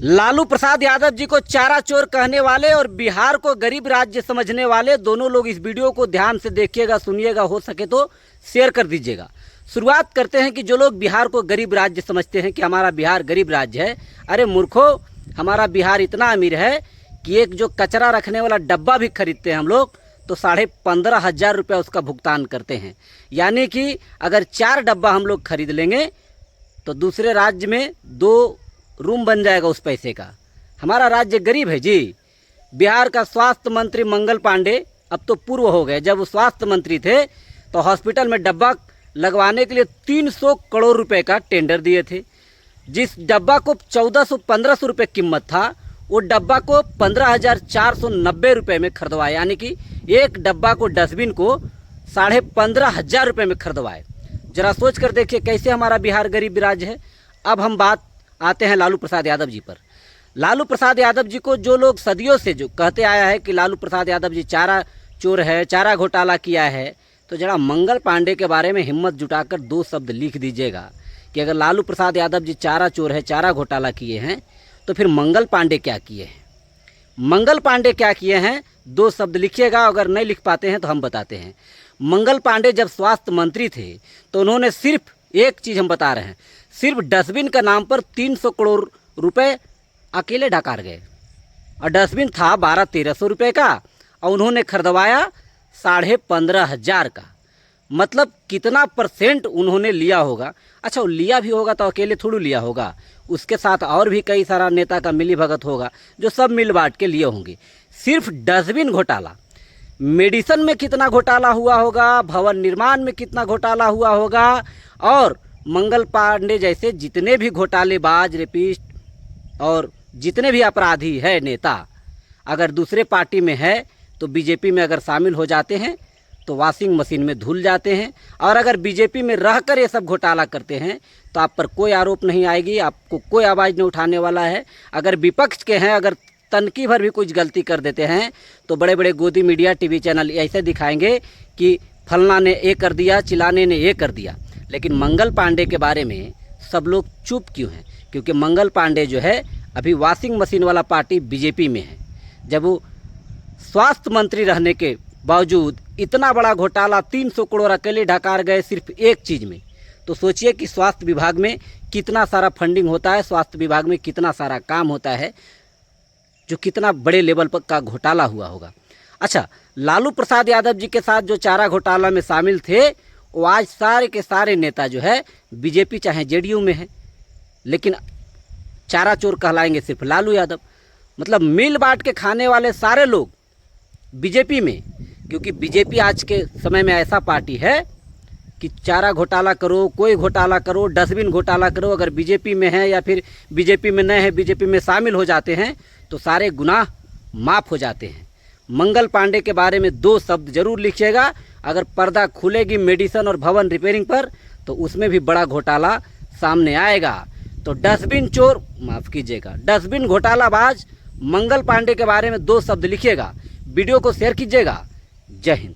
लालू प्रसाद यादव जी को चारा चोर कहने वाले और बिहार को गरीब राज्य समझने वाले दोनों लोग इस वीडियो को ध्यान से देखिएगा, सुनिएगा, हो सके तो शेयर कर दीजिएगा। शुरुआत करते हैं कि जो लोग बिहार को गरीब राज्य समझते हैं कि हमारा बिहार गरीब राज्य है, अरे मूर्खो, हमारा बिहार इतना अमीर है कि एक जो कचरा रखने वाला डब्बा भी खरीदते हैं हम लोग तो 15,500 रुपये उसका भुगतान करते हैं। यानी कि अगर 4 डब्बा हम लोग खरीद लेंगे तो दूसरे राज्य में 2 रूम बन जाएगा उस पैसे का। हमारा राज्य गरीब है जी। बिहार का स्वास्थ्य मंत्री मंगल पांडे, अब तो पूर्व हो गए, जब वो स्वास्थ्य मंत्री थे तो हॉस्पिटल में डब्बा लगवाने के लिए 300 करोड़ रुपए का टेंडर दिए थे। जिस डब्बा को 1400-1500 रुपये कीमत था, वो डब्बा को 15,490 रुपये में खरीदवाए। यानी कि एक डब्बा को, डस्टबिन को 15,500 रुपये में खरीदवाए। जरा सोच कर देखिए कैसे हमारा बिहार गरीब राज्य है। अब हम बात आते हैं लालू प्रसाद यादव जी पर। लालू प्रसाद यादव जी को जो लोग सदियों से जो कहते आया है कि लालू प्रसाद यादव जी चारा चोर है, चारा घोटाला किया है, तो जरा मंगल पांडे के बारे में हिम्मत जुटाकर 2 शब्द लिख दीजिएगा कि अगर लालू प्रसाद यादव जी चारा चोर है, चारा घोटाला किए हैं, तो फिर मंगल पांडे क्या किए हैं। मंगल पांडे क्या किए हैं 2 शब्द लिखिएगा। अगर नहीं लिख पाते हैं तो हम बताते हैं। मंगल पांडे जब स्वास्थ्य मंत्री थे तो उन्होंने सिर्फ एक चीज़ हम बता रहे हैं, सिर्फ डस्टबिन का नाम पर 300 करोड़ रुपए अकेले डकार गए। और डस्टबिन था 1200-1300 रुपये का और उन्होंने खरीदवाया 15,500 का। मतलब कितना % उन्होंने लिया होगा। अच्छा, वो लिया भी होगा तो अकेले थोड़ी लिया होगा, उसके साथ और भी कई सारा नेता का मिली भगत होगा जो सब मिल बांट के लिए होंगे। सिर्फ डस्टबिन घोटाला, मेडिसिन में कितना घोटाला हुआ होगा, भवन निर्माण में कितना घोटाला हुआ होगा, और मंगल पांडे जैसे जितने भी घोटालेबाज, रेपिस्ट और जितने भी अपराधी है नेता, अगर दूसरे पार्टी में है तो बीजेपी में अगर शामिल हो जाते हैं तो वॉशिंग मशीन में धुल जाते हैं। और अगर बीजेपी में रहकर ये सब घोटाला करते हैं तो आप पर कोई आरोप नहीं आएगी, आपको कोई आवाज़ नहीं उठाने वाला है। अगर विपक्ष के हैं, अगर तनकी भर भी कुछ गलती कर देते हैं तो बड़े बड़े गोदी मीडिया, टीवी चैनल ऐसे दिखाएंगे कि फलना ने ये कर दिया, चिलाने ने ये कर दिया। लेकिन मंगल पांडे के बारे में सब लोग चुप क्यों हैं? क्योंकि मंगल पांडे जो है अभी वॉशिंग मशीन वाला पार्टी बीजेपी में है। जब वो स्वास्थ्य मंत्री रहने के बावजूद इतना बड़ा घोटाला 300 करोड़ अकेले ढकार गए सिर्फ एक चीज़ में, तो सोचिए कि स्वास्थ्य विभाग में कितना सारा फंडिंग होता है, स्वास्थ्य विभाग में कितना सारा काम होता है, जो कितना बड़े लेवल पर का घोटाला हुआ होगा। अच्छा, लालू प्रसाद यादव जी के साथ जो चारा घोटाला में शामिल थे वो आज सारे के सारे नेता जो है बीजेपी चाहे जेडीयू में है, लेकिन चारा चोर कहलाएंगे सिर्फ लालू यादव। मतलब मिल बांट के खाने वाले सारे लोग बीजेपी में, क्योंकि बीजेपी आज के समय में ऐसा पार्टी है कि चारा घोटाला करो, कोई घोटाला करो, डस्टबिन घोटाला करो, अगर बीजेपी में है या फिर बीजेपी में नहीं है, बीजेपी में शामिल हो जाते हैं तो सारे गुनाह माफ़ हो जाते हैं। मंगल पांडे के बारे में 2 शब्द जरूर लिखिएगा। अगर पर्दा खुलेगी मेडिसिन और भवन रिपेयरिंग पर तो उसमें भी बड़ा घोटाला सामने आएगा। तो डस्टबिन चोर, माफ़ कीजिएगा, डस्टबिन घोटालाबाज मंगल पांडे के बारे में 2 शब्द लिखिएगा। वीडियो को शेयर कीजिएगा। जय हिंद।